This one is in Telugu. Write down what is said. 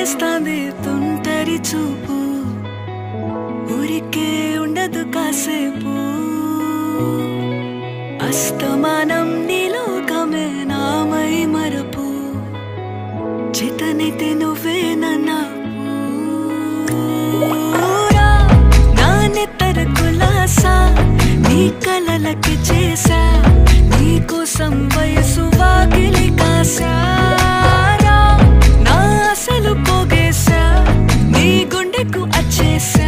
చేస్తాంది తుంటరి చూపు ఊరికే ఉండదు కాసేపు అస్తమానం నీలోకమే నామై మరపు చేతనైతే నువ్వే నన్నా నా నెత్తర కులాసా నీ కలలకి చేసా నీ కోసం వయసు వాకిలి కాసా నా అసలు పోగేసా నీ గుండెకు అచ్చేసా